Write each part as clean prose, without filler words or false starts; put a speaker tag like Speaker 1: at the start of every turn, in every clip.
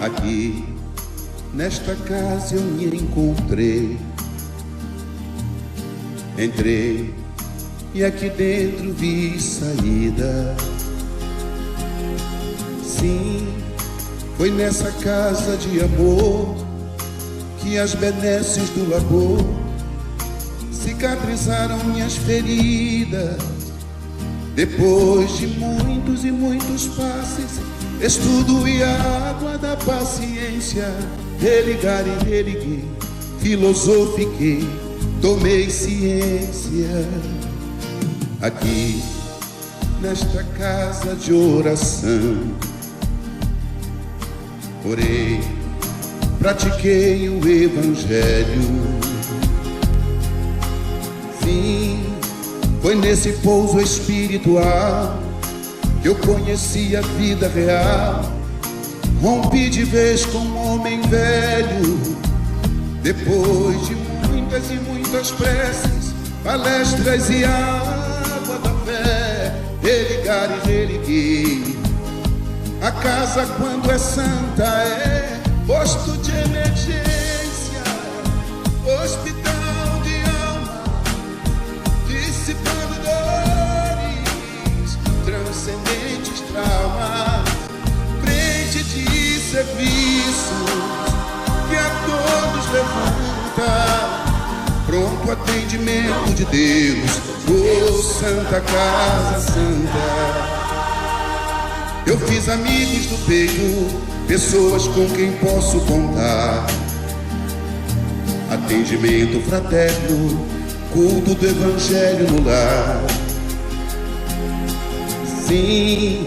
Speaker 1: Aqui, nesta casa eu me encontrei. Entrei e aqui dentro vi saída. Sim, foi nessa casa de amor que as benesses do labor cicatrizaram minhas feridas. Depois de muitos e muitos passes, estudo e a água da paciência, religar e religuei, filosofiquei, tomei ciência. Aqui, nesta casa de oração, orei, pratiquei o Evangelho. Sim, foi nesse pouso espiritual que eu conheci a vida real. Rompi de vez com um homem velho. Depois de muitas e muitas preces, palestras e água da fé, religar e religuei. A casa, quando é santa, é posto de emergência, hospital de alma, dissipando dores, transcendentes traumas, frente de serviços que a todos levanta, pronto atendimento de Deus, oh Santa Casa Santa. Eu fiz amigos do peito, pessoas com quem posso contar. Atendimento fraterno, culto do Evangelho no lar. Sim,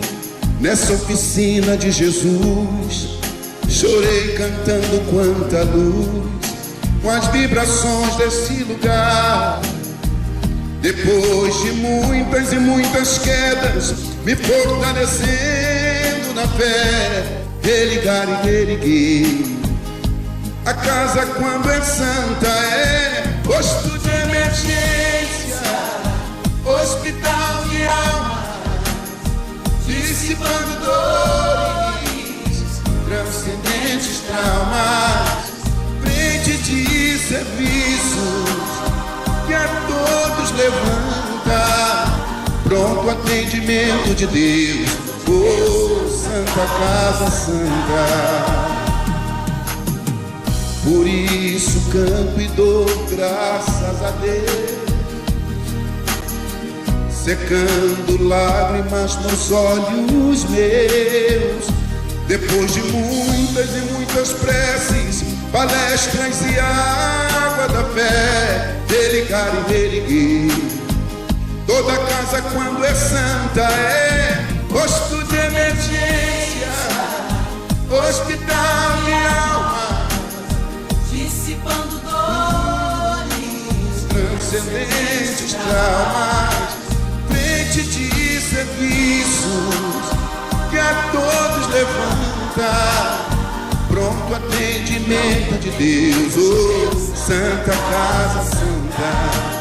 Speaker 1: nessa oficina de Jesus, chorei cantando quanta luz, com as vibrações desse lugar. Depois de muitas e muitas quedas, me fortalecendo na fé, religar e religuei. A casa, quando é santa, é posto de emergência, hospital de alma, dissipando dores, transcendentes traumas, frente de serviços que a todos levanta, pronto atendimento de Deus, oh Santa Casa Santa. Por isso canto e dou graças a Deus, secando lágrimas nos olhos meus. Depois de muitas e muitas preces, palestras e água da fé, religar e religuei. Toda casa, quando é santa, é posto de emergência, hospital de alma,
Speaker 2: dissipando dores,
Speaker 1: transcendentes traumas, frente de serviços que a todos levanta, pronto atendimento de Deus, oh Santa Casa Santa.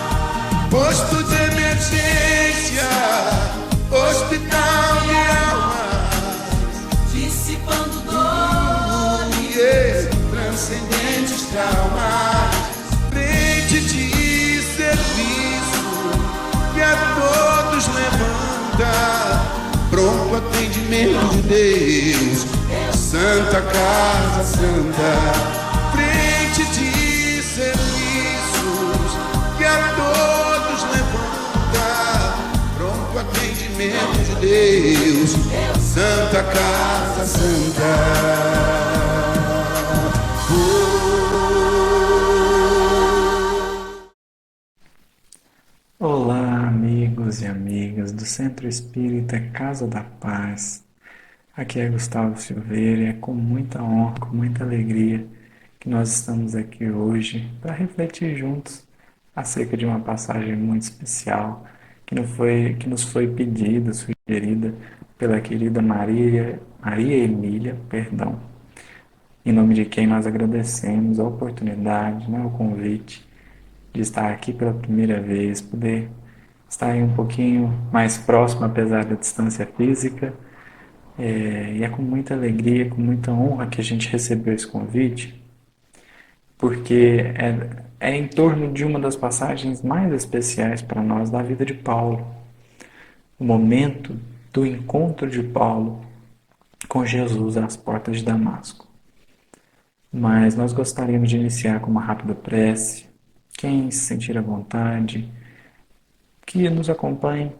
Speaker 1: Posto de emergência, hospital de almas,
Speaker 2: dissipando dores,
Speaker 1: transcendentes traumas, frente de serviço que a todos levanta, pronto atendimento de Deus, Santa Casa Santa. Frente de serviços que a todos levanta, pronto atendimento de Deus, Santa Casa Santa.
Speaker 3: Olá, amigos e amigas do Centro Espírita Casa da Paz. Aqui é Gustavo Silveira e é com muita honra, com muita alegria que nós estamos aqui hoje para refletir juntos acerca de uma passagem muito especial que nos foi pedida, sugerida pela querida Maria Emília, em nome de quem nós agradecemos a oportunidade, o convite de estar aqui pela primeira vez, poder estar aí um pouquinho mais próximo, apesar da distância física, E é com muita alegria, com muita honra que a gente recebeu esse convite, porque é em torno de uma das passagens mais especiais para nós da vida de Paulo, o momento do encontro de Paulo com Jesus às portas de Damasco. Mas nós gostaríamos de iniciar com uma rápida prece. Quem se sentir à vontade, que nos acompanhe,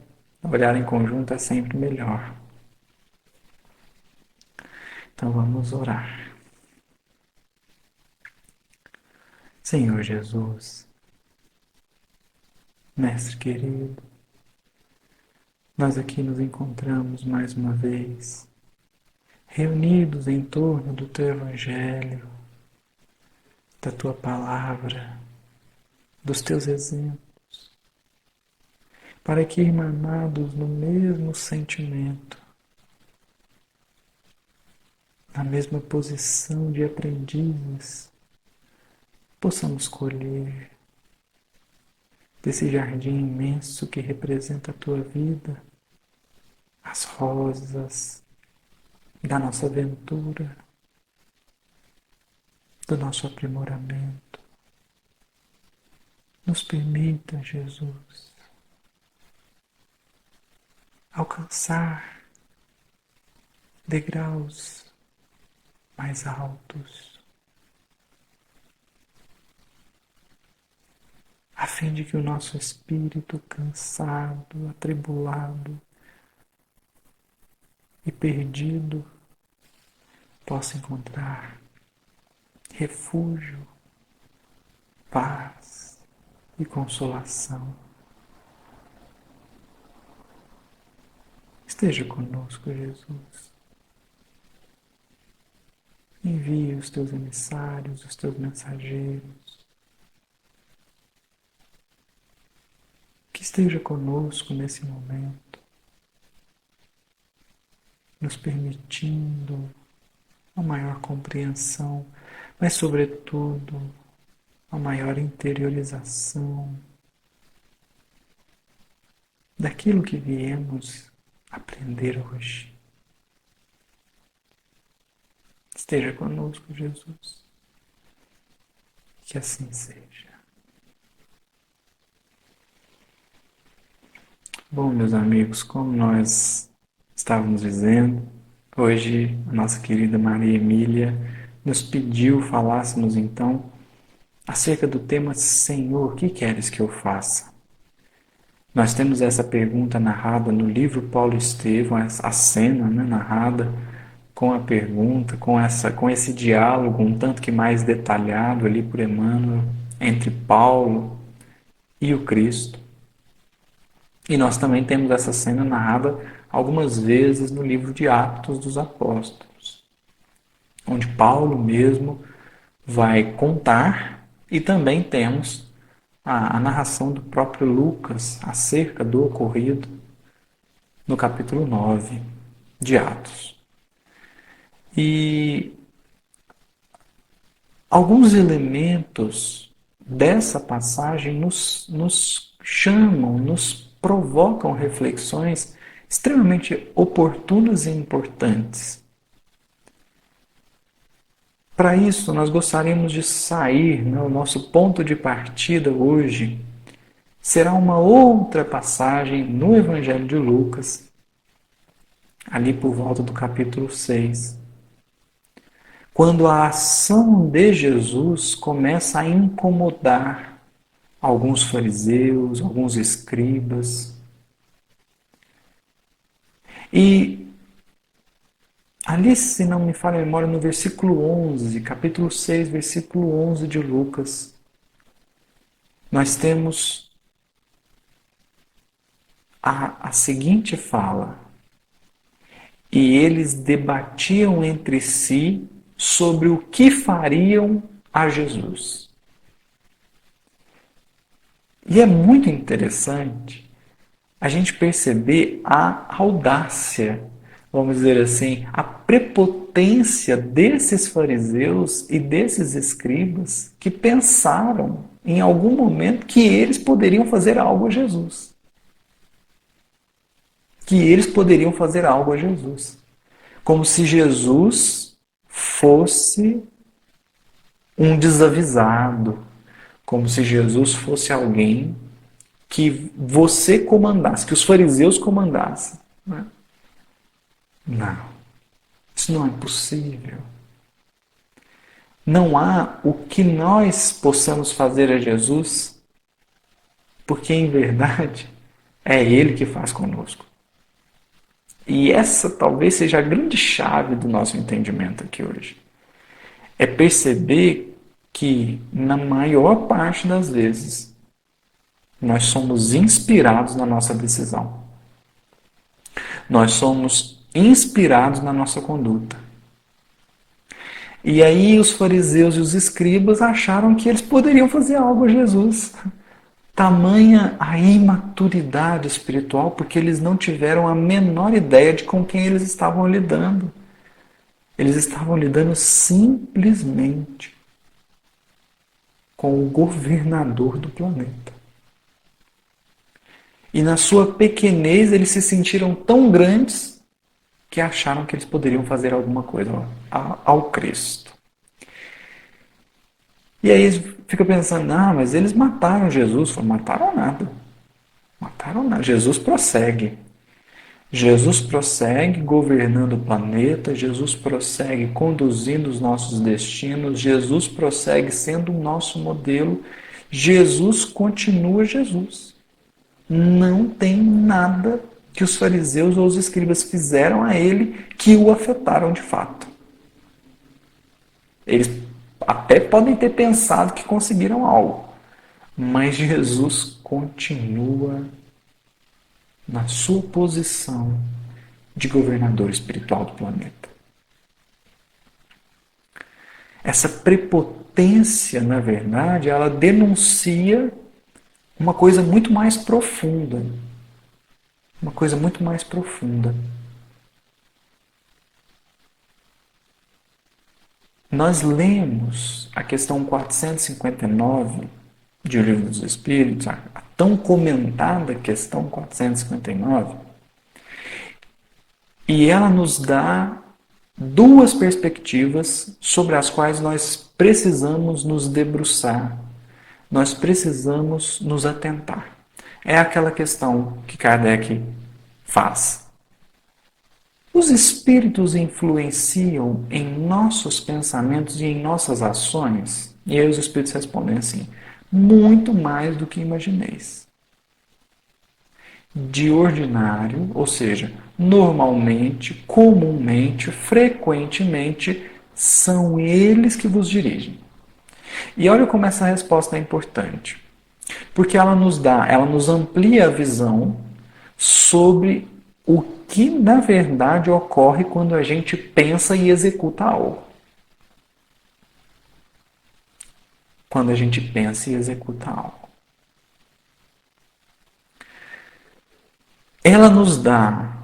Speaker 3: olhar em conjunto é sempre melhor. Então vamos orar. Senhor Jesus, Mestre querido, nós aqui nos encontramos mais uma vez, reunidos em torno do Teu Evangelho, da Tua Palavra, dos Teus exemplos, para que, irmanados no mesmo sentimento, na mesma posição de aprendizes, possamos colher desse jardim imenso que representa a Tua vida, as rosas da nossa aventura, do nosso aprimoramento. Nos permita, Jesus, alcançar degraus mais altos, a fim de que o nosso espírito cansado, atribulado e perdido possa encontrar refúgio, paz e consolação. Esteja conosco, Jesus. Envie os Teus emissários, os Teus mensageiros. Que esteja conosco nesse momento, nos permitindo a maior compreensão, mas, sobretudo, a maior interiorização daquilo que viemos aprender hoje. Esteja conosco, Jesus. Que assim seja. Bom, meus amigos, como nós estávamos dizendo, hoje a nossa querida Maria Emília nos pediu falássemos então acerca do tema Senhor, o que queres que eu faça? Nós temos essa pergunta narrada no livro Paulo Estevão, a cena narrada com a pergunta, com esse diálogo um tanto que mais detalhado ali por Emmanuel entre Paulo e o Cristo. E nós também temos essa cena narrada algumas vezes no livro de Atos dos Apóstolos, onde Paulo mesmo vai contar, e também temos a narração do próprio Lucas acerca do ocorrido no capítulo 9 de Atos. E alguns elementos dessa passagem nos chamam, nos provocam reflexões extremamente oportunas e importantes. Para isso, nós gostaríamos de sair, o nosso ponto de partida hoje será uma outra passagem no Evangelho de Lucas, ali por volta do capítulo 6, quando a ação de Jesus começa a incomodar alguns fariseus, alguns escribas. E ali, se não me falha a memória, no versículo 11, capítulo 6, versículo 11 de Lucas, nós temos a seguinte fala: e eles debatiam entre si sobre o que fariam a Jesus. E é muito interessante a gente perceber a audácia, vamos dizer assim, a prepotência desses fariseus e desses escribas que pensaram em algum momento que eles poderiam fazer algo a Jesus. Que eles poderiam fazer algo a Jesus. como se Jesus fosse um desavisado, como se Jesus fosse alguém que você comandasse, que os fariseus comandassem. Não, isso não é possível. Não há o que nós possamos fazer a Jesus, porque em verdade é Ele que faz conosco. E essa talvez seja a grande chave do nosso entendimento aqui hoje. É perceber que, na maior parte das vezes, nós somos inspirados na nossa decisão. Nós somos inspirados na nossa conduta. E aí os fariseus e os escribas acharam que eles poderiam fazer algo a Jesus. Tamanha a imaturidade espiritual, porque eles não tiveram a menor ideia de com quem eles estavam lidando. Eles estavam lidando simplesmente com o governador do planeta. E na sua pequenez eles se sentiram tão grandes que acharam que eles poderiam fazer alguma coisa ao Cristo. E aí fica pensando, mas eles mataram Jesus. Falo, mataram nada. Mataram nada. Jesus prossegue. Jesus prossegue governando o planeta, Jesus prossegue conduzindo os nossos destinos, Jesus prossegue sendo o nosso modelo, Jesus continua Jesus. Não tem nada que os fariseus ou os escribas fizeram a ele que o afetaram de fato. Eles até podem ter pensado que conseguiram algo, mas Jesus continua na sua posição de governador espiritual do planeta. Essa prepotência, na verdade, ela denuncia uma coisa muito mais profunda. Uma coisa muito mais profunda. Nós lemos a questão 459 de O Livro dos Espíritos, a tão comentada questão 459, e ela nos dá duas perspectivas sobre as quais nós precisamos nos debruçar, nós precisamos nos atentar. É aquela questão que Kardec faz. Os espíritos influenciam em nossos pensamentos e em nossas ações? E aí os espíritos respondem assim, muito mais do que imagineis. De ordinário, ou seja, normalmente, comumente, frequentemente, são eles que vos dirigem. E olha como essa resposta é importante. Porque ela nos amplia a visão sobre o que na verdade ocorre quando a gente pensa e executa algo. Quando a gente pensa e executa algo. Ela nos dá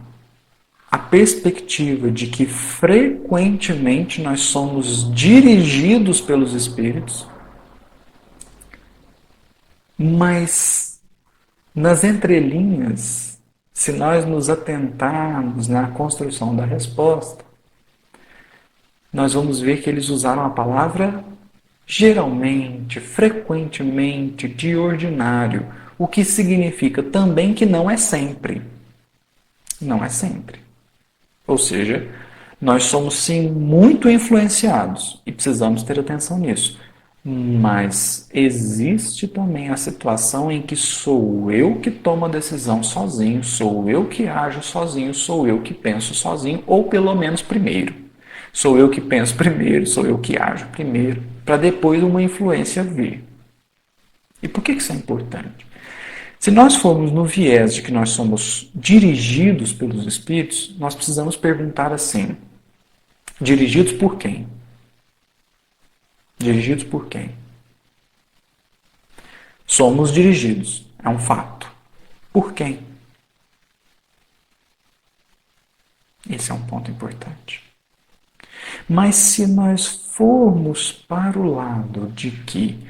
Speaker 3: a perspectiva de que frequentemente nós somos dirigidos pelos espíritos, mas nas entrelinhas, se nós nos atentarmos na construção da resposta, nós vamos ver que eles usaram a palavra geralmente, frequentemente, de ordinário, o que significa também que não é sempre. Não é sempre. Ou seja, nós somos sim muito influenciados e precisamos ter atenção nisso. Mas existe também a situação em que sou eu que tomo a decisão sozinho, sou eu que ajo sozinho, sou eu que penso sozinho, ou pelo menos primeiro. Sou eu que penso primeiro, sou eu que ajo primeiro, para depois uma influência vir. E por que isso é importante? Se nós formos no viés de que nós somos dirigidos pelos espíritos, nós precisamos perguntar assim, dirigidos por quem? Dirigidos por quem? Somos dirigidos, é um fato. Por quem? Esse é um ponto importante. Mas se nós formos para o lado de que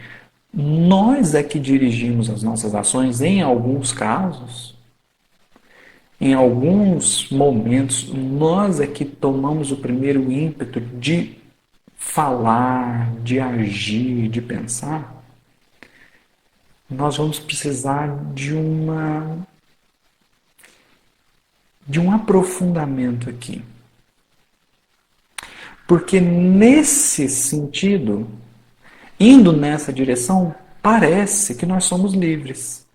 Speaker 3: nós é que dirigimos as nossas ações em alguns casos, Em alguns momentos, nós é que tomamos o primeiro ímpeto de falar, de agir, de pensar. Nós vamos precisar de um aprofundamento aqui. Porque nesse sentido, indo nessa direção, parece que nós somos livres.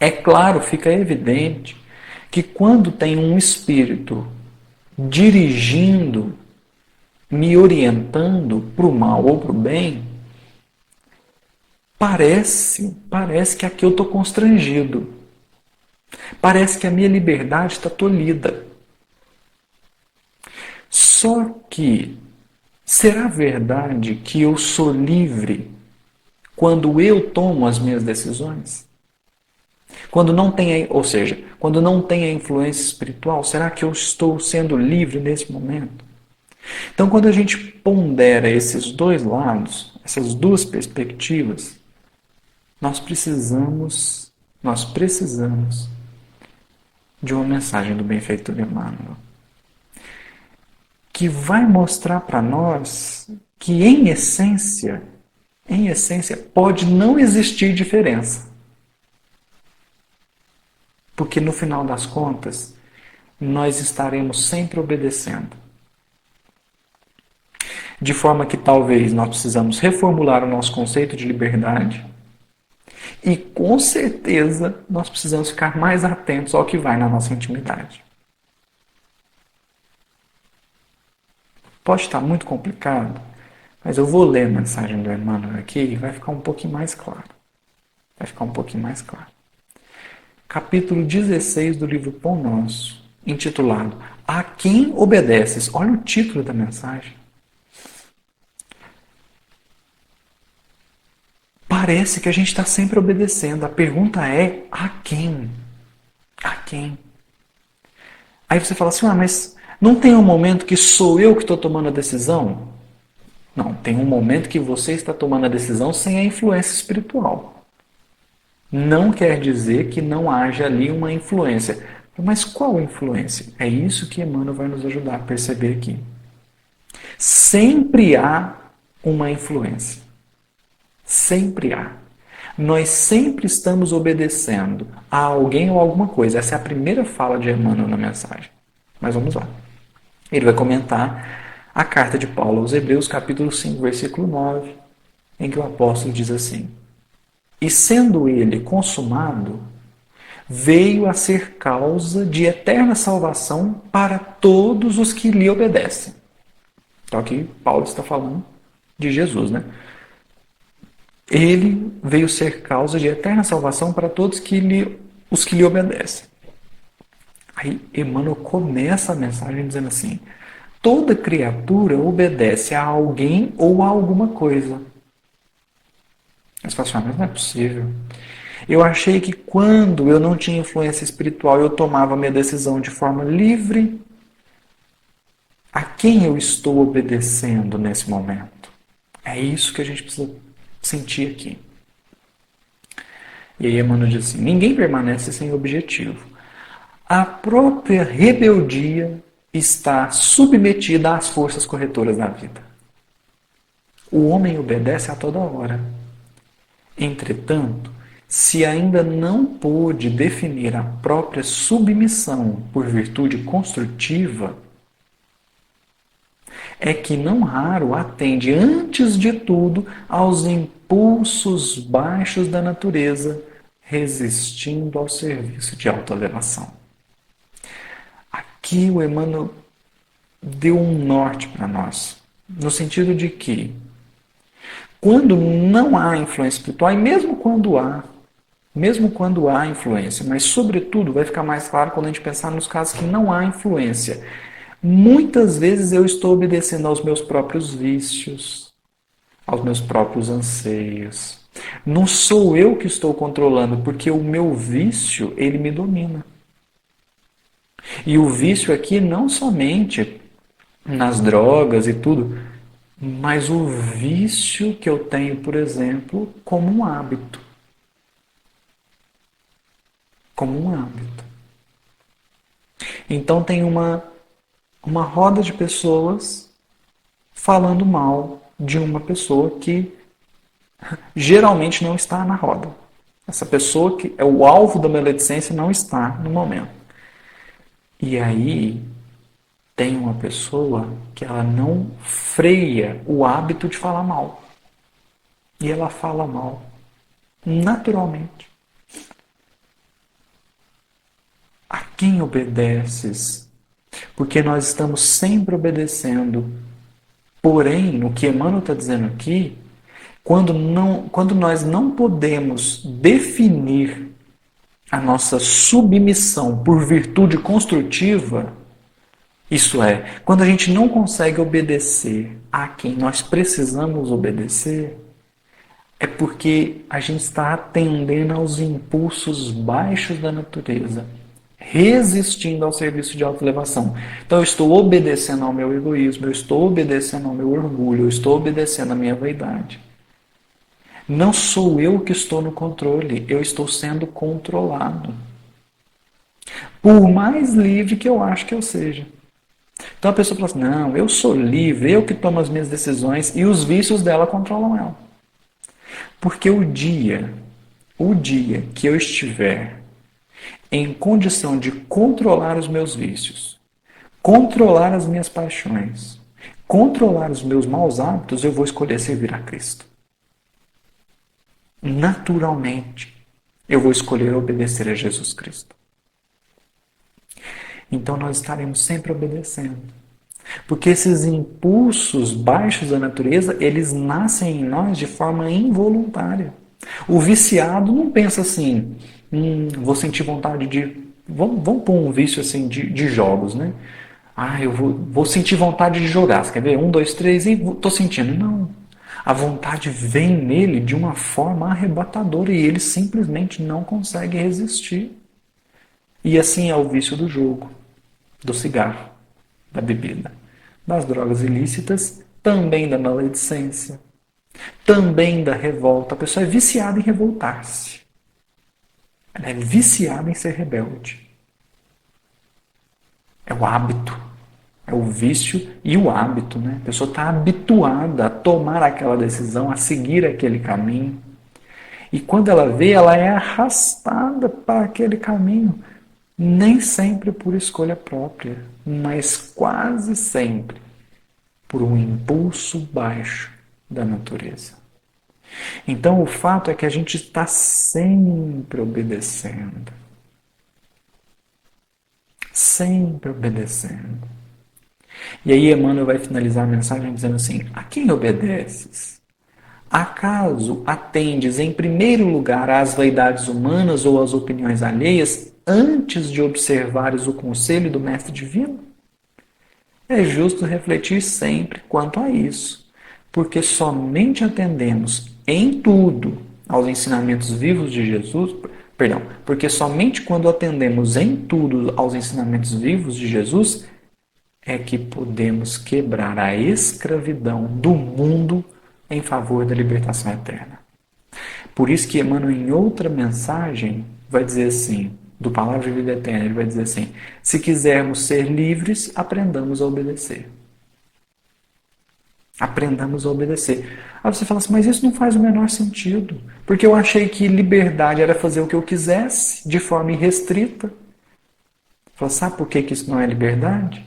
Speaker 3: É claro, fica evidente que quando tem um espírito dirigindo, me orientando para o mal ou para o bem, parece que aqui eu estou constrangido. Parece que a minha liberdade está tolhida. Só que, será verdade que eu sou livre quando eu tomo as minhas decisões? Quando não tem, ou seja, quando não tem a influência espiritual, será que eu estou sendo livre nesse momento? Então, quando a gente pondera esses dois lados, essas duas perspectivas, nós precisamos de uma mensagem do benfeitor Emmanuel, que vai mostrar para nós que, em essência, pode não existir diferença. Porque no final das contas, nós estaremos sempre obedecendo. De forma que talvez nós precisamos reformular o nosso conceito de liberdade e com certeza nós precisamos ficar mais atentos ao que vai na nossa intimidade. Pode estar muito complicado, mas eu vou ler a mensagem do Emmanuel aqui e vai ficar um pouquinho mais claro. Capítulo 16 do livro Pão Nosso, intitulado A Quem Obedeces? Olha o título da mensagem. Parece que a gente está sempre obedecendo. A pergunta é, a quem? A quem? Aí você fala assim, mas não tem um momento que sou eu que estou tomando a decisão? Não, tem um momento que você está tomando a decisão sem a influência espiritual. Não quer dizer que não haja ali uma influência. Mas qual influência? É isso que Emmanuel vai nos ajudar a perceber aqui. Sempre há uma influência. Sempre há. Nós sempre estamos obedecendo a alguém ou alguma coisa. Essa é a primeira fala de Emmanuel na mensagem. Mas vamos lá. Ele vai comentar a carta de Paulo aos Hebreus, capítulo 5, versículo 9, em que o apóstolo diz assim: E sendo ele consumado, veio a ser causa de eterna salvação para todos os que lhe obedecem. Então aqui Paulo está falando de Jesus, né? Ele veio ser causa de eterna salvação para todos os que lhe obedecem. Aí Emmanuel começa a mensagem dizendo assim: toda criatura obedece a alguém ou a alguma coisa. Mas não é possível. Eu achei que quando eu não tinha influência espiritual, eu tomava minha decisão de forma livre. A quem eu estou obedecendo nesse momento? É isso que a gente precisa sentir aqui. E aí Emmanuel diz assim: ninguém permanece sem objetivo. A própria rebeldia está submetida às forças corretoras da vida. O homem obedece a toda hora. Entretanto, se ainda não pôde definir a própria submissão por virtude construtiva, é que não raro atende antes de tudo aos impulsos baixos da natureza, resistindo ao serviço de autoelevação. Aqui o Emmanuel deu um norte para nós, no sentido de que quando não há influência espiritual, e mesmo quando há influência, mas sobretudo vai ficar mais claro quando a gente pensar nos casos que não há influência, muitas vezes eu estou obedecendo aos meus próprios vícios, aos meus próprios anseios. Não sou eu que estou controlando, porque o meu vício, ele me domina. E o vício aqui não somente nas drogas e tudo, mas o vício que eu tenho, por exemplo, como um hábito. Como um hábito. Então tem uma roda de pessoas falando mal de uma pessoa que geralmente não está na roda. Essa pessoa que é o alvo da maledicência não está no momento. E aí tem uma pessoa que ela não freia o hábito de falar mal. E ela fala mal naturalmente. A quem obedeces? Porque nós estamos sempre obedecendo. Porém, o que Emmanuel está dizendo aqui, quando nós não podemos definir a nossa submissão por virtude construtiva, isso é, quando a gente não consegue obedecer a quem nós precisamos obedecer, é porque a gente está atendendo aos impulsos baixos da natureza, resistindo ao serviço de autoelevação. Então eu estou obedecendo ao meu egoísmo, eu estou obedecendo ao meu orgulho, eu estou obedecendo à minha vaidade. Não sou eu que estou no controle, eu estou sendo controlado. Por mais livre que eu acho que eu seja. Então a pessoa fala assim, não, eu sou livre, eu que tomo as minhas decisões e os vícios dela controlam ela. Porque o dia que eu estiver em condição de controlar os meus vícios, controlar as minhas paixões, controlar os meus maus hábitos, eu vou escolher servir a Cristo. Naturalmente, eu vou escolher obedecer a Jesus Cristo. Então nós estaremos sempre obedecendo. Porque esses impulsos baixos da natureza, eles nascem em nós de forma involuntária. O viciado não pensa assim, vou sentir vontade de... Vamos pôr um vício assim de jogos, né? Eu vou sentir vontade de jogar. Você quer ver? 1, 2, 3 e estou sentindo. Não. A vontade vem nele de uma forma arrebatadora e ele simplesmente não consegue resistir. E assim é o vício do jogo, do cigarro, da bebida, das drogas ilícitas, também da maledicência, também da revolta. A pessoa é viciada em revoltar-se. Ela é viciada em ser rebelde. É o hábito. É o vício e o hábito, né? A pessoa está habituada a tomar aquela decisão, a seguir aquele caminho. E quando ela vê, ela é arrastada para aquele caminho. Nem sempre por escolha própria, mas quase sempre por um impulso baixo da natureza. Então o fato é que a gente está sempre obedecendo. Sempre obedecendo. E aí Emmanuel vai finalizar a mensagem dizendo assim, a quem obedeces? Acaso atendes em primeiro lugar às vaidades humanas ou às opiniões alheias antes de observares o conselho do Mestre Divino? É justo refletir sempre quanto a isso, porque somente atendemos em tudo aos ensinamentos vivos de Jesus, porque somente quando atendemos em tudo aos ensinamentos vivos de Jesus é que podemos quebrar a escravidão do mundo em favor da libertação eterna. Por isso que Emmanuel, em outra mensagem, vai dizer assim, do Palavra de Vida Eterna, ele vai dizer assim, se quisermos ser livres, aprendamos a obedecer. Aprendamos a obedecer. Aí você fala assim, mas isso não faz o menor sentido, porque eu achei que liberdade era fazer o que eu quisesse, de forma irrestrita. Fala, sabe por que isso não é liberdade?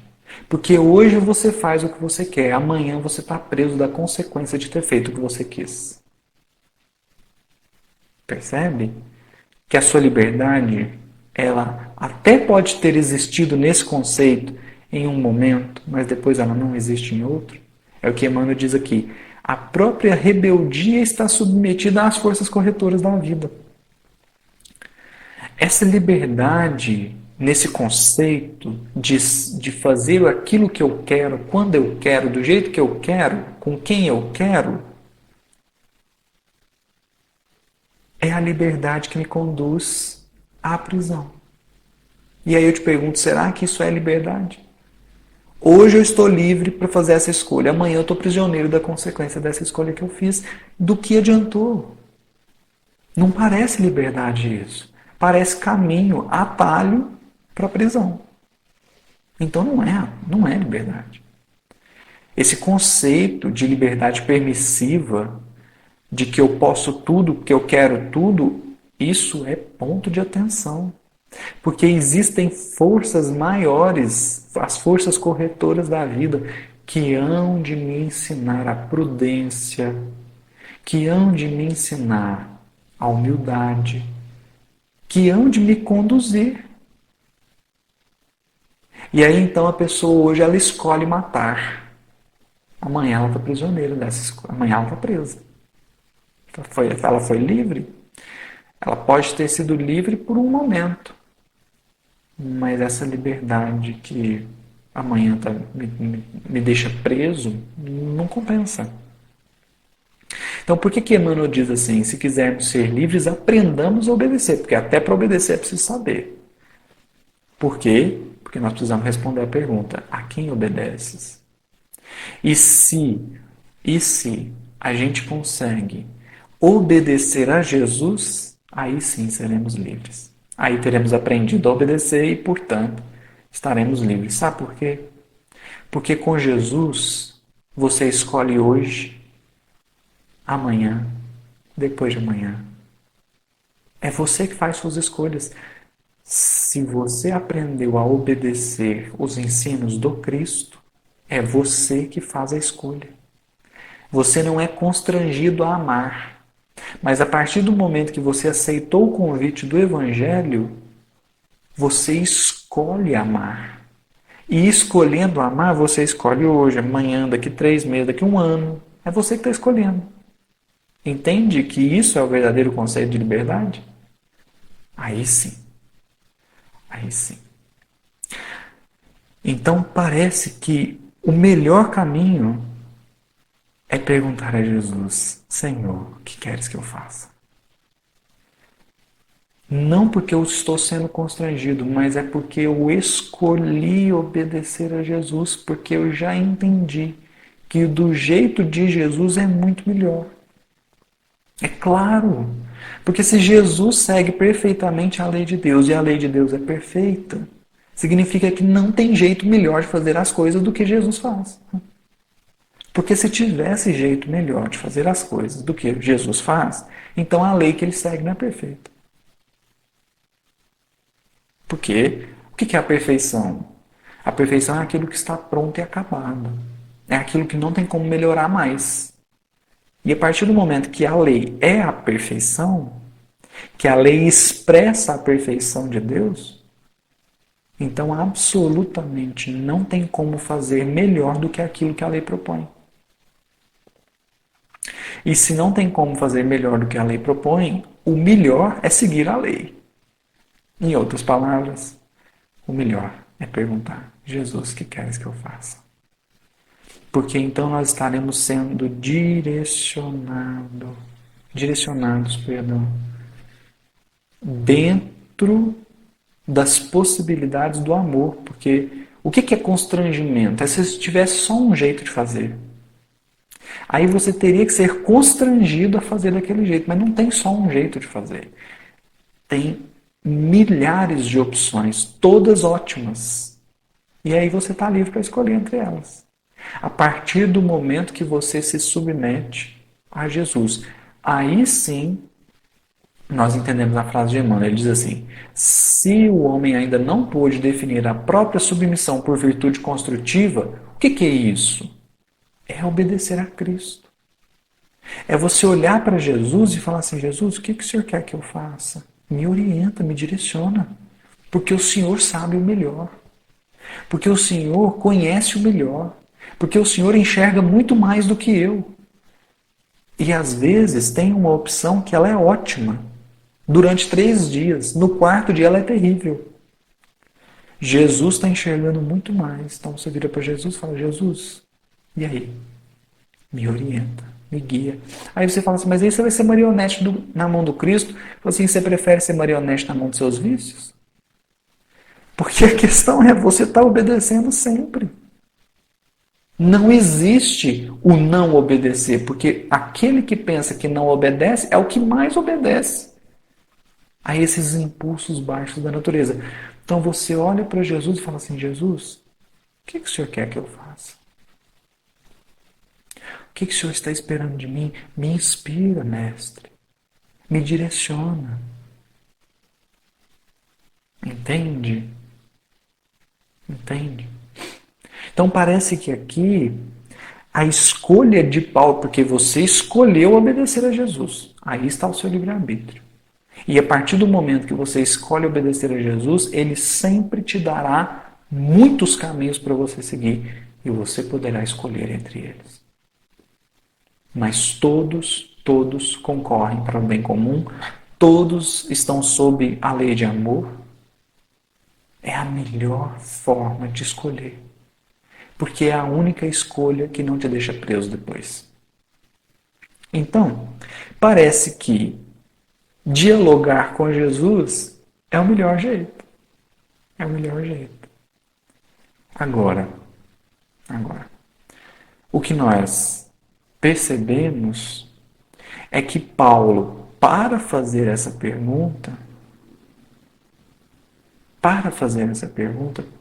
Speaker 3: Porque hoje você faz o que você quer, amanhã você está preso da consequência de ter feito o que você quis. Percebe? Que a sua liberdade, ela até pode ter existido nesse conceito em um momento, mas depois ela não existe em outro. É o que Emmanuel diz aqui. A própria rebeldia está submetida às forças corretoras da vida. Essa liberdade, nesse conceito de fazer aquilo que eu quero, quando eu quero, do jeito que eu quero, com quem eu quero, é a liberdade que me conduz à prisão. E aí eu te pergunto, será que isso é liberdade? Hoje eu estou livre para fazer essa escolha, amanhã eu estou prisioneiro da consequência dessa escolha que eu fiz. Do que adiantou? Não parece liberdade isso. Parece caminho, atalho para a prisão. Então não é liberdade. Esse conceito de liberdade permissiva, de que eu posso tudo, que eu quero tudo, isso é ponto de atenção. Porque existem forças maiores, as forças corretoras da vida, que hão de me ensinar a prudência, que hão de me ensinar a humildade, que hão de me conduzir. E aí então a pessoa hoje ela escolhe matar. Amanhã ela está prisioneira dessa escolha. Amanhã ela está presa. Ela foi livre? Ela pode ter sido livre por um momento. Mas essa liberdade que amanhã me deixa preso, não compensa. Então por que Emmanuel diz assim, se quisermos ser livres, aprendamos a obedecer, porque até para obedecer é preciso saber. Por quê? Porque nós precisamos responder a pergunta, a quem obedeces? E se a gente consegue obedecer a Jesus, aí sim seremos livres. Aí teremos aprendido a obedecer e, portanto, estaremos livres. Sabe por quê? Porque com Jesus, você escolhe hoje, amanhã, depois de amanhã. É você que faz suas escolhas. Se você aprendeu a obedecer os ensinos do Cristo, é você que faz a escolha. Você não é constrangido a amar. Mas a partir do momento que você aceitou o convite do Evangelho, você escolhe amar. E escolhendo amar, você escolhe hoje, amanhã, daqui 3 meses, daqui 1 ano. É você que está escolhendo. Entende que isso é o verdadeiro conceito de liberdade? Aí sim. Aí sim. Então parece que o melhor caminho é perguntar a Jesus, Senhor, o que queres que eu faça? Não porque eu estou sendo constrangido, mas é porque eu escolhi obedecer a Jesus, porque eu já entendi que do jeito de Jesus é muito melhor. É claro, porque se Jesus segue perfeitamente a lei de Deus e a lei de Deus é perfeita, significa que não tem jeito melhor de fazer as coisas do que Jesus faz. Porque se tivesse jeito melhor de fazer as coisas do que Jesus faz, então a lei que ele segue não é perfeita. Porque o que é a perfeição? A perfeição é aquilo que está pronto e acabado. É aquilo que não tem como melhorar mais. E a partir do momento que a lei é a perfeição, que a lei expressa a perfeição de Deus, então absolutamente não tem como fazer melhor do que aquilo que a lei propõe. E se não tem como fazer melhor do que a lei propõe, o melhor é seguir a lei. Em outras palavras, o melhor é perguntar, Jesus, o que queres que eu faça? Porque então nós estaremos sendo direcionados, dentro das possibilidades do amor. Porque o que é constrangimento? É se tivesse só um jeito de fazer. Aí você teria que ser constrangido a fazer daquele jeito, mas não tem só um jeito de fazer. Tem milhares de opções, todas ótimas. E aí você está livre para escolher entre elas. A partir do momento que você se submete a Jesus, aí sim nós entendemos a frase de Emmanuel. Ele diz assim, se o homem ainda não pôde definir a própria submissão por virtude construtiva, o que é isso? É obedecer a Cristo. É você olhar para Jesus e falar assim, Jesus, o que o Senhor quer que eu faça? Me orienta, me direciona. Porque o Senhor sabe o melhor. Porque o Senhor conhece o melhor. Porque o Senhor enxerga muito mais do que eu. E às vezes tem uma opção que ela é ótima. Durante 3 dias. No 4º dia ela é terrível. Jesus está enxergando muito mais. Então você vira para Jesus e fala, Jesus, e aí? Me orienta, me guia. Aí você fala assim, mas aí você vai ser marionete na mão do Cristo? Fala assim, você prefere ser marionete na mão dos seus vícios? Porque a questão é, você está obedecendo sempre. Não existe o não obedecer, porque aquele que pensa que não obedece é o que mais obedece a esses impulsos baixos da natureza. Então você olha para Jesus e fala assim, Jesus, que o Senhor quer que eu faça? O que o Senhor está esperando de mim? Me inspira, Mestre. Me direciona. Entende? Entende? Então parece que aqui a escolha de Paulo, porque você escolheu obedecer a Jesus. Aí está o seu livre-arbítrio. E a partir do momento que você escolhe obedecer a Jesus, Ele sempre te dará muitos caminhos para você seguir e você poderá escolher entre eles. Mas todos concorrem para o bem comum, todos estão sob a lei de amor. É a melhor forma de escolher. Porque é a única escolha que não te deixa preso depois. Então, parece que dialogar com Jesus é o melhor jeito. É o melhor jeito. Agora, o que nós percebemos é que Paulo, para fazer essa pergunta,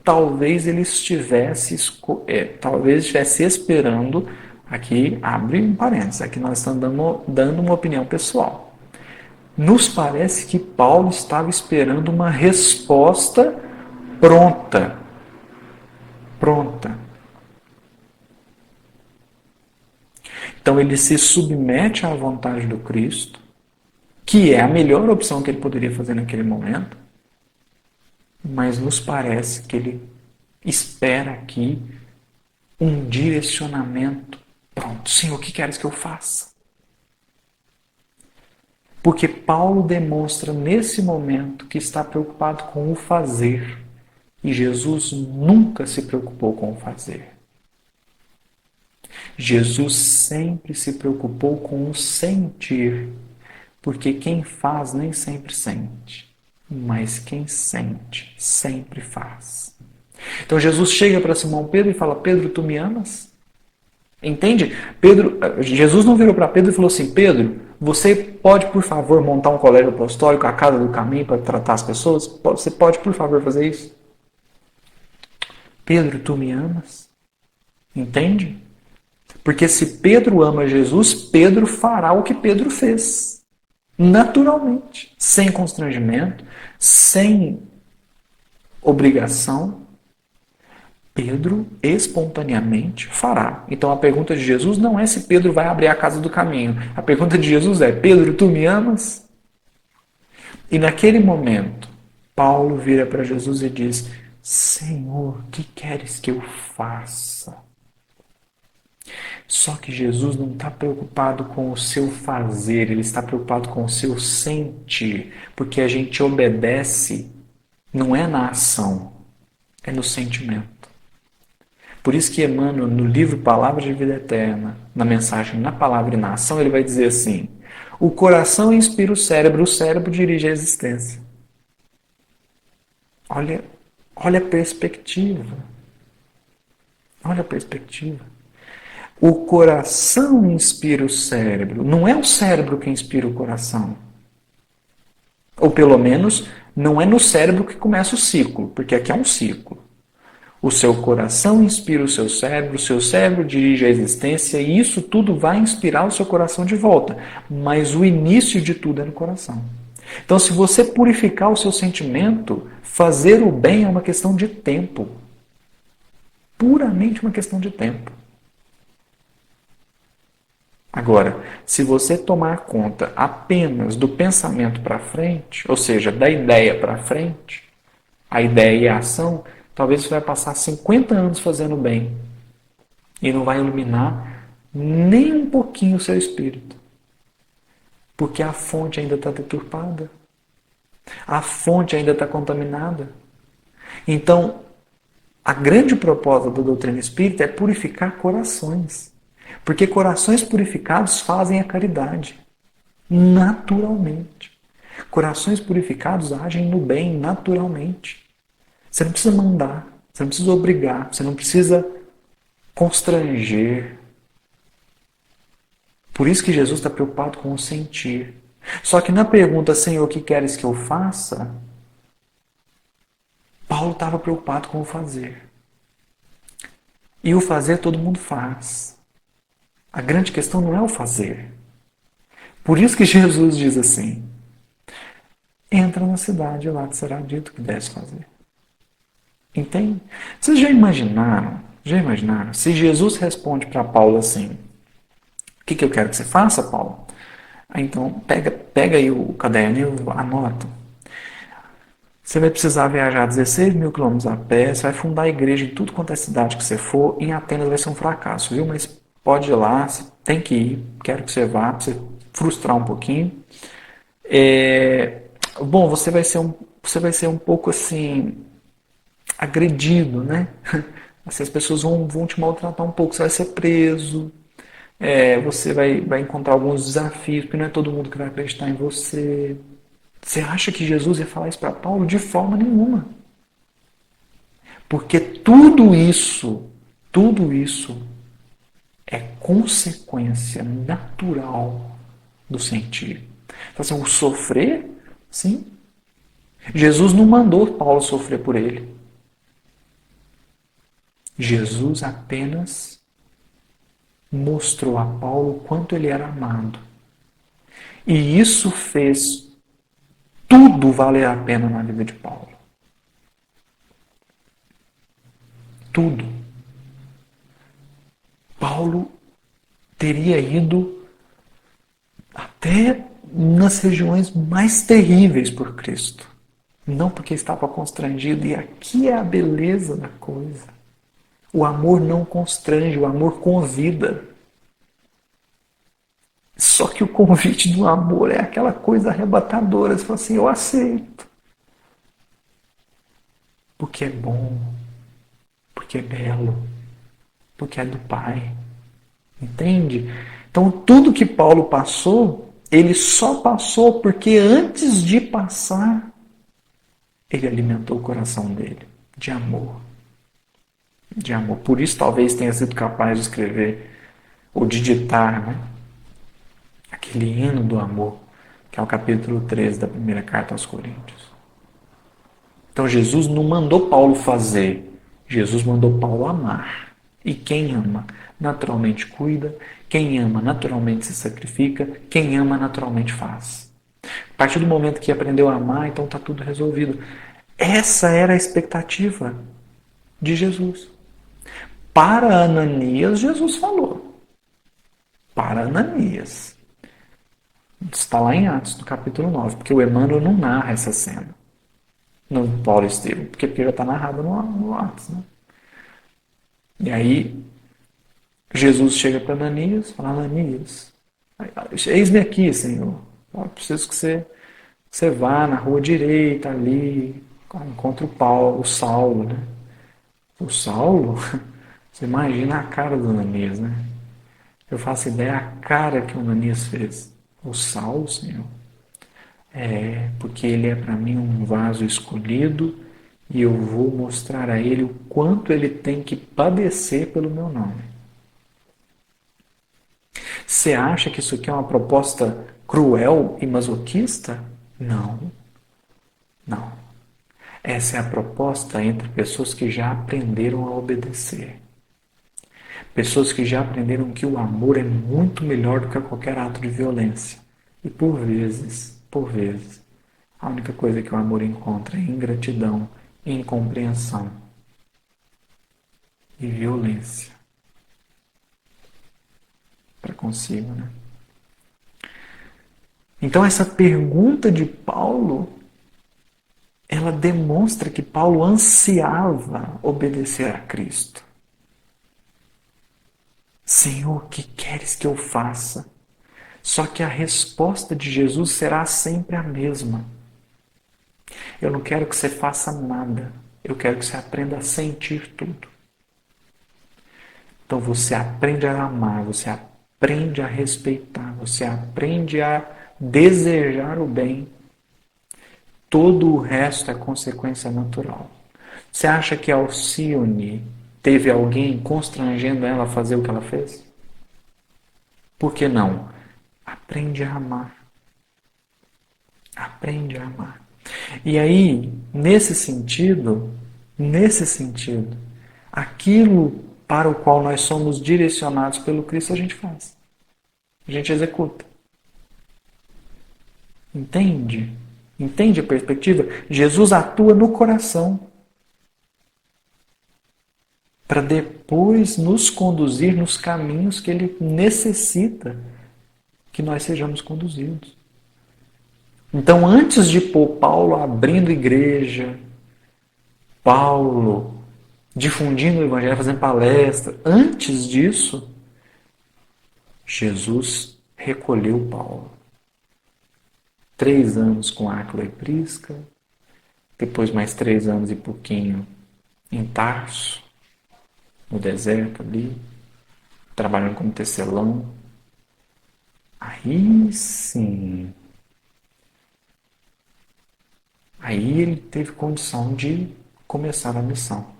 Speaker 3: talvez ele estivesse esperando, aqui abre um parênteses, aqui nós estamos dando uma opinião pessoal. Nos parece que Paulo estava esperando uma resposta pronta. Então ele se submete à vontade do Cristo, que é a melhor opção que ele poderia fazer naquele momento, mas nos parece que ele espera aqui um direcionamento. Pronto, Senhor, o que queres que eu faça? Porque Paulo demonstra nesse momento que está preocupado com o fazer. E Jesus nunca se preocupou com o fazer. Jesus sempre se preocupou com o sentir. Porque quem faz nem sempre sente. Mas quem sente sempre faz. Então Jesus chega para Simão Pedro e fala: Pedro, tu me amas? Entende? Jesus não virou para Pedro e falou assim: Pedro, você pode, por favor, montar um colégio apostólico à casa do caminho para tratar as pessoas? Você pode, por favor, fazer isso? Pedro, tu me amas? Entende? Porque se Pedro ama Jesus, Pedro fará o que Pedro fez. Naturalmente. Sem constrangimento, sem obrigação. Pedro espontaneamente fará. Então a pergunta de Jesus não é se Pedro vai abrir a casa do caminho. A pergunta de Jesus é: Pedro, tu me amas? E naquele momento, Paulo vira para Jesus e diz: Senhor, o que queres que eu faça? Só que Jesus não está preocupado com o seu fazer, ele está preocupado com o seu sentir. Porque a gente obedece não é na ação, é no sentimento. Por isso que Emmanuel, no livro Palavra de Vida Eterna, na mensagem Na Palavra e na Ação, ele vai dizer assim: o coração inspira o cérebro dirige a existência. Olha a perspectiva. Olha a perspectiva. O coração inspira o cérebro. Não é o cérebro que inspira o coração. Ou pelo menos, não é no cérebro que começa o ciclo, porque aqui é um ciclo. O seu coração inspira o seu cérebro dirige a existência e isso tudo vai inspirar o seu coração de volta. Mas o início de tudo é no coração. Então, se você purificar o seu sentimento, fazer o bem é uma questão de tempo. Puramente uma questão de tempo. Agora, se você tomar conta apenas do pensamento para frente, ou seja, da ideia para frente, a ideia e a ação, talvez você vai passar 50 anos fazendo bem e não vai iluminar nem um pouquinho o seu espírito. Porque a fonte ainda está deturpada. A fonte ainda está contaminada. Então, a grande proposta da doutrina espírita é purificar corações. Porque corações purificados fazem a caridade. Naturalmente. Corações purificados agem no bem naturalmente. Você não precisa mandar, você não precisa obrigar, você não precisa constranger. Por isso que Jesus está preocupado com o sentir. Só que na pergunta, Senhor, o que queres que eu faça? Paulo estava preocupado com o fazer. E o fazer todo mundo faz. A grande questão não é o fazer. Por isso que Jesus diz assim: entra na cidade e lá te será dito o que deves fazer. Entende? Vocês já imaginaram? Já imaginaram? Se Jesus responde para Paulo assim: o que eu quero que você faça, Paulo? Então, pega aí o caderno e anota. Você vai precisar viajar 16 mil quilômetros a pé, você vai fundar a igreja em tudo quanto é cidade que você for, em Atenas vai ser um fracasso, viu? Mas pode ir lá, você tem que ir, quero que você vá, para você frustrar um pouquinho. Bom, você vai ser um pouco assim, agredido, né? Assim, as pessoas vão te maltratar um pouco, você vai ser preso, você vai encontrar alguns desafios, porque não é todo mundo que vai acreditar em você. Você acha que Jesus ia falar isso para Paulo? De forma nenhuma. Porque tudo isso é consequência natural do sentir. Então, assim, o sofrer, sim. Jesus não mandou Paulo sofrer por ele. Jesus apenas mostrou a Paulo o quanto ele era amado. E isso fez tudo valer a pena na vida de Paulo. Tudo. Paulo teria ido até nas regiões mais terríveis por Cristo. Não porque estava constrangido. E aqui é a beleza da coisa. O amor não constrange, o amor convida. Só que o convite do amor é aquela coisa arrebatadora. Você fala assim, eu aceito. Porque é bom. Porque é belo. Porque é do Pai. Entende? Então tudo que Paulo passou, ele só passou porque antes de passar, ele alimentou o coração dele de amor. De amor. Por isso talvez tenha sido capaz de escrever ou de ditar, né? Aquele hino do amor, que é o capítulo 13 da primeira carta aos Coríntios. Então Jesus não mandou Paulo fazer, Jesus mandou Paulo amar. E quem ama, naturalmente cuida, quem ama, naturalmente se sacrifica, quem ama, naturalmente faz. A partir do momento que aprendeu a amar, então está tudo resolvido. Essa era a expectativa de Jesus. Para Ananias, Jesus falou. Para Ananias. Está lá em Atos, no capítulo 9, porque o Emmanuel não narra essa cena no Paulo Estevam, porque já está narrado no Atos. Né? E aí, Jesus chega para Ananias e fala, Ananias, eis-me aqui, Senhor. Eu preciso que você vá na rua direita ali, encontra o Saulo. Né? O Saulo, você imagina a cara do Ananias, né? Eu faço ideia a cara que o Ananias fez. O Saulo, Senhor, porque ele é para mim um vaso escolhido e eu vou mostrar a ele o quanto ele tem que padecer pelo meu nome. Você acha que isso aqui é uma proposta cruel e masoquista? Não. Não. Essa é a proposta entre pessoas que já aprenderam a obedecer. Pessoas que já aprenderam que o amor é muito melhor do que qualquer ato de violência. E por vezes, a única coisa que o amor encontra é ingratidão, incompreensão e violência para consigo, né? Então essa pergunta de Paulo, ela demonstra que Paulo ansiava obedecer a Cristo. Senhor, o que queres que eu faça? Só que a resposta de Jesus será sempre a mesma. Eu não quero que você faça nada. Eu quero que você aprenda a sentir tudo. Então você aprende a amar, você aprende a respeitar, você aprende a desejar o bem. Todo o resto é consequência natural. Você acha que Alcione teve alguém constrangendo ela a fazer o que ela fez? Por que não? Aprende a amar. Aprende a amar. E aí, nesse sentido, aquilo para o qual nós somos direcionados pelo Cristo, a gente faz. A gente executa. Entende? Entende a perspectiva? Jesus atua no coração para depois nos conduzir nos caminhos que Ele necessita que nós sejamos conduzidos. Então, antes de pôr Paulo abrindo igreja, Paulo difundindo o Evangelho, fazendo palestra, antes disso, Jesus recolheu Paulo. 3 anos com Áquila e Prisca, depois mais 3 anos e pouquinho em Tarso, no deserto ali, trabalhando como tecelão. Aí sim, aí ele teve condição de começar a missão.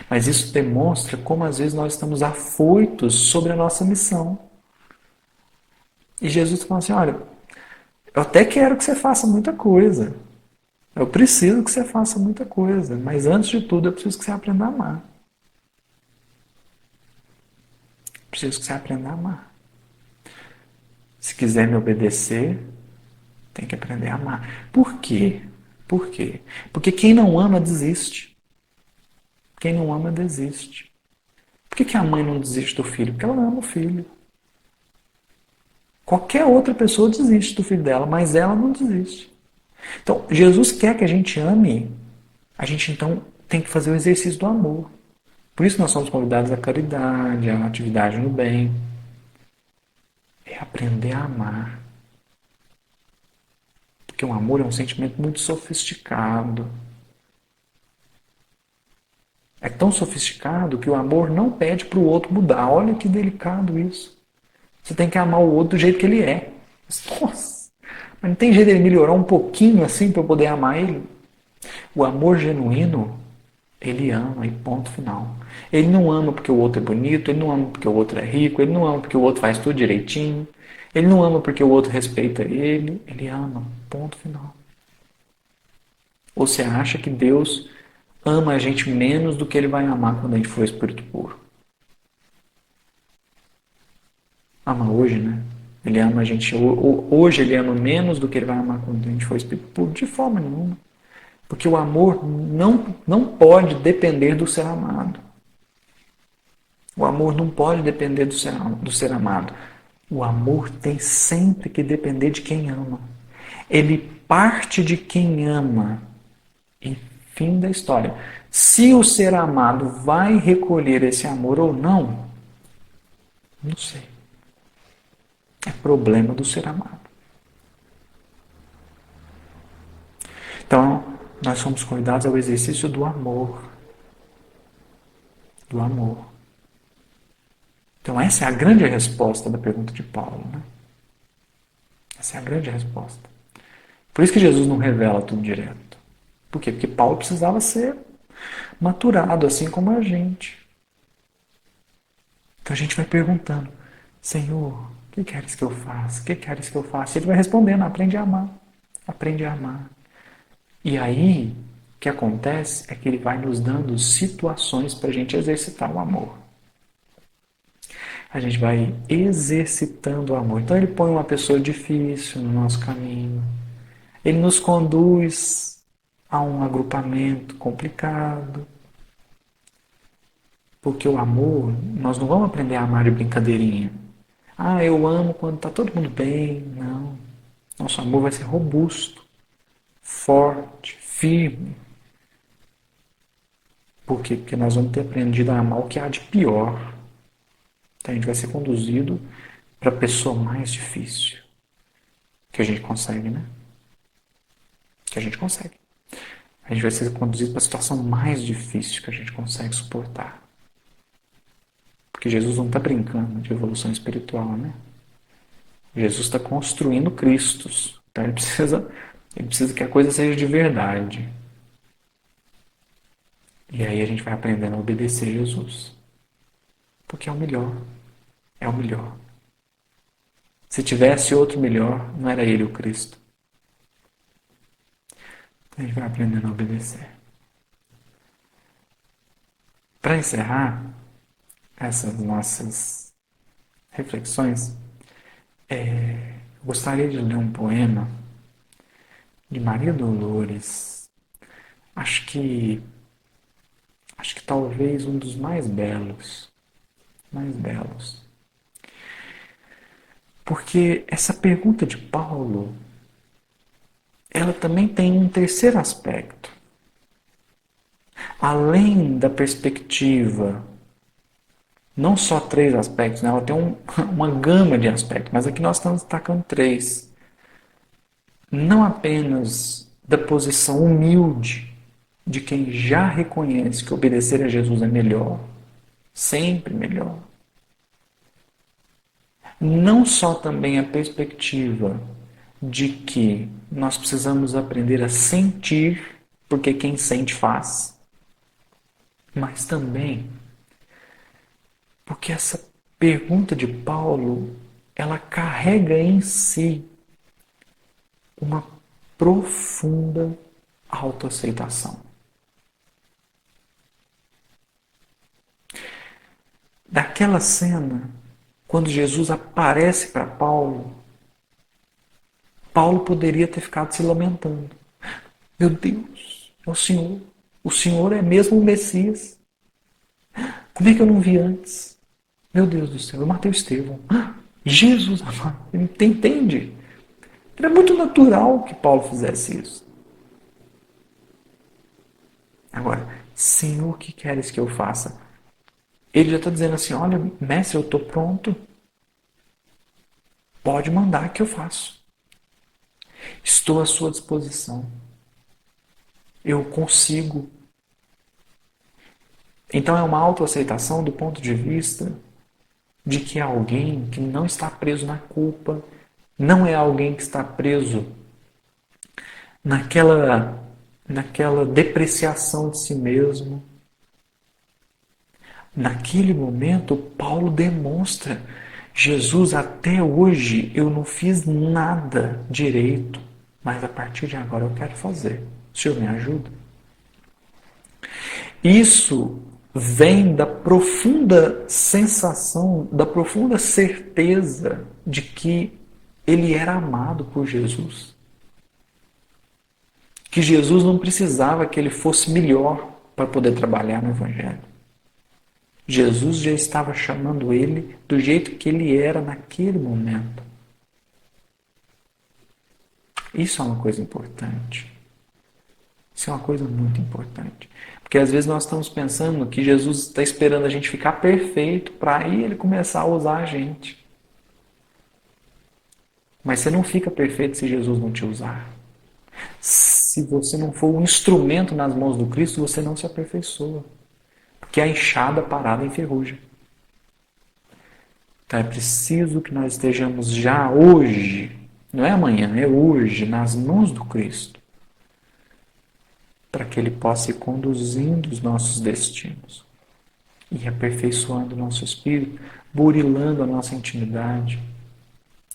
Speaker 3: Mas isso demonstra como às vezes nós estamos afoitos sobre a nossa missão. E Jesus fala assim, olha, eu até quero que você faça muita coisa. Eu preciso que você faça muita coisa. Mas antes de tudo, eu preciso que você aprenda a amar. Preciso que você aprenda a amar. Se quiser me obedecer, tem que aprender a amar. Por quê? Por quê? Porque quem não ama, desiste. Quem não ama, desiste. Por que a mãe não desiste do filho? Porque ela não ama o filho. Qualquer outra pessoa desiste do filho dela, mas ela não desiste. Então, Jesus quer que a gente ame, a gente então tem que fazer o exercício do amor. Por isso nós somos convidados à caridade, à atividade no bem. É aprender a amar. Porque o amor é um sentimento muito sofisticado. É tão sofisticado que o amor não pede para o outro mudar. Olha que delicado isso. Você tem que amar o outro do jeito que ele é. Nossa! Mas não tem jeito de ele melhorar um pouquinho assim para eu poder amar ele? O amor genuíno, ele ama e ponto final. Ele não ama porque o outro é bonito, ele não ama porque o outro é rico, ele não ama porque o outro faz tudo direitinho, ele não ama porque o outro respeita ele, ele ama, ponto final. Ou você acha que Deus ama a gente menos do que ele vai amar quando a gente for espírito puro? Ama hoje, né? Ele ama a gente hoje, ele ama menos do que ele vai amar quando a gente for espírito puro? De forma nenhuma. Porque o amor não pode depender do ser amado. O amor não pode depender do ser amado. O amor tem sempre que depender de quem ama. Ele parte de quem ama. E fim da história. Se o ser amado vai recolher esse amor ou não, não sei. É problema do ser amado. Então, nós somos convidados ao exercício do amor. Do amor. Então, essa é a grande resposta da pergunta de Paulo, né? Essa é a grande resposta. Por isso que Jesus não revela tudo direto. Por quê? Porque Paulo precisava ser maturado, assim como a gente. Então a gente vai perguntando, Senhor, o que queres que eu faça? O que queres que eu faça? E ele vai respondendo, aprende a amar. Aprende a amar. E aí, o que acontece é que ele vai nos dando situações para a gente exercitar o amor. A gente vai exercitando o amor. Então ele põe uma pessoa difícil no nosso caminho. Ele nos conduz a um agrupamento complicado. Porque o amor, nós não vamos aprender a amar de brincadeirinha. Ah, eu amo quando está todo mundo bem. Não. Nosso amor vai ser robusto, forte, firme. Por quê? Porque nós vamos ter aprendido a amar o que há de pior. Então a gente vai ser conduzido para a pessoa mais difícil. Que a gente consegue, né? Que a gente consegue. A gente vai ser conduzido para a situação mais difícil que a gente consegue suportar. Porque Jesus não está brincando de evolução espiritual, né? Jesus está construindo Cristos. Então ele precisa que a coisa seja de verdade. E aí a gente vai aprendendo a obedecer Jesus. Porque é o melhor. É o melhor. Se tivesse outro melhor, não era ele o Cristo. Então a gente vai aprendendo a obedecer. Para encerrar essas nossas reflexões, gostaria de ler um poema de Maria Dolores. Acho que talvez um dos mais belos, porque essa pergunta de Paulo, ela também tem um terceiro aspecto. Além da perspectiva, não só três aspectos, né? Ela tem uma gama de aspectos, mas aqui nós estamos destacando três. Não apenas da posição humilde de quem já reconhece que obedecer a Jesus é melhor, sempre melhor. Não só também a perspectiva de que nós precisamos aprender a sentir, porque quem sente faz, mas também porque essa pergunta de Paulo, ela carrega em si uma profunda autoaceitação. Daquela cena, quando Jesus aparece para Paulo, Paulo poderia ter ficado se lamentando. Meu Deus, é o Senhor. O Senhor é mesmo o Messias. Como é que eu não vi antes? Meu Deus do céu, eu matei o Estevão. Jesus amado, entende? Era muito natural que Paulo fizesse isso. Agora, Senhor, o que queres que eu faça? Ele já está dizendo assim, olha, mestre, eu estou pronto. Pode mandar que eu faço. Estou à sua disposição. Eu consigo. Então é uma autoaceitação do ponto de vista de que é alguém que não está preso na culpa, não é alguém que está preso naquela depreciação de si mesmo. Naquele momento, Paulo demonstra: Jesus, até hoje eu não fiz nada direito, mas a partir de agora eu quero fazer. O Senhor me ajuda? Isso vem da profunda sensação, da profunda certeza de que ele era amado por Jesus. Que Jesus não precisava que ele fosse melhor para poder trabalhar no Evangelho. Jesus já estava chamando ele do jeito que ele era naquele momento. Isso é uma coisa importante. Isso é uma coisa muito importante. Porque às vezes nós estamos pensando que Jesus está esperando a gente ficar perfeito para aí ele começar a usar a gente. Mas você não fica perfeito se Jesus não te usar. Se você não for um instrumento nas mãos do Cristo, você não se aperfeiçoa. Porque a enxada parada enferruja. Então é preciso que nós estejamos já hoje, não é amanhã, é hoje, nas mãos do Cristo, para que Ele possa ir conduzindo os nossos destinos e aperfeiçoando o nosso espírito, burilando a nossa intimidade,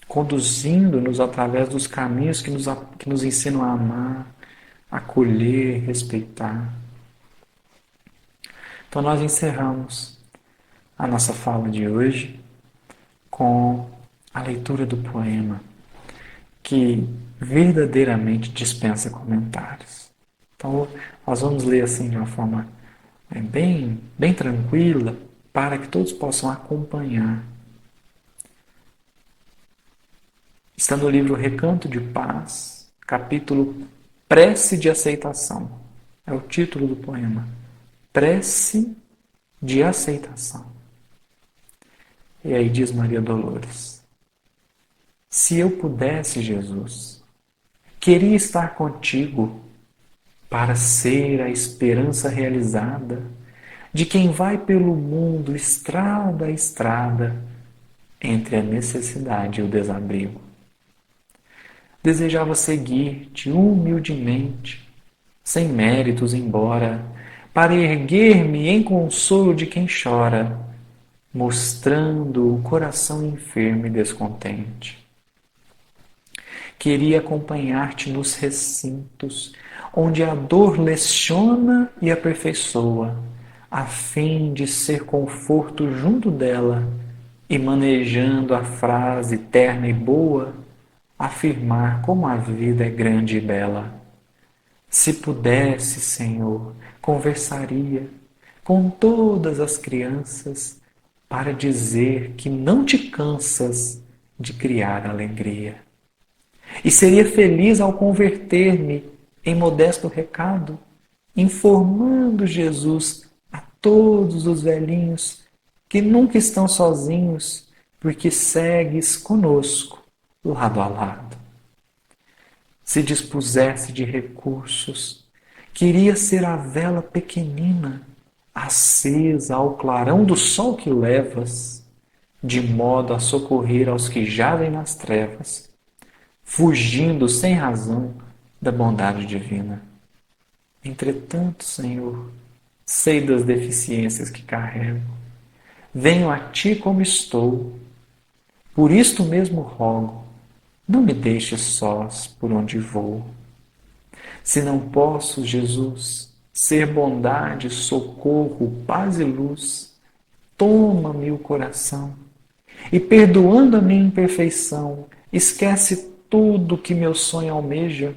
Speaker 3: conduzindo-nos através dos caminhos que nos ensinam a amar, acolher, respeitar. Então nós encerramos a nossa fala de hoje com a leitura do poema, que verdadeiramente dispensa comentários. Então nós vamos ler assim de uma forma bem tranquila, para que todos possam acompanhar. Está no livro Recanto de Paz, capítulo Prece de Aceitação. É o título do poema. Prece de aceitação. E aí diz Maria Dolores: se eu pudesse, Jesus, queria estar contigo para ser a esperança realizada de quem vai pelo mundo estrada a estrada entre a necessidade e o desabrigo. Desejava seguir-te humildemente, sem méritos embora, para erguer-me em consolo de quem chora, mostrando o coração enfermo e descontente. Queria acompanhar-te nos recintos, onde a dor leciona e aperfeiçoa, a fim de ser conforto junto dela e manejando a frase terna e boa, afirmar como a vida é grande e bela. Se pudesse, Senhor, conversaria com todas as crianças para dizer que não te cansas de criar alegria. E seria feliz ao converter-me em modesto recado, informando Jesus a todos os velhinhos que nunca estão sozinhos, porque segues conosco lado a lado. Se dispusesse de recursos, queria ser a vela pequenina, acesa ao clarão do sol que levas, de modo a socorrer aos que jazem nas trevas, fugindo sem razão da bondade divina. Entretanto, Senhor, sei das deficiências que carrego. Venho a Ti como estou. Por isto mesmo rogo, não me deixes sós por onde vou. Se não posso, Jesus, ser bondade, socorro, paz e luz, toma-me o coração e, perdoando a minha imperfeição, esquece tudo que meu sonho almeja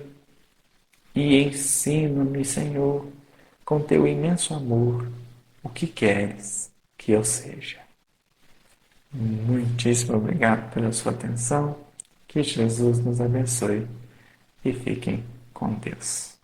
Speaker 3: e ensina-me, Senhor, com teu imenso amor, o que queres que eu seja. Muitíssimo obrigado pela sua atenção. Que Jesus nos abençoe e fiquem com Deus.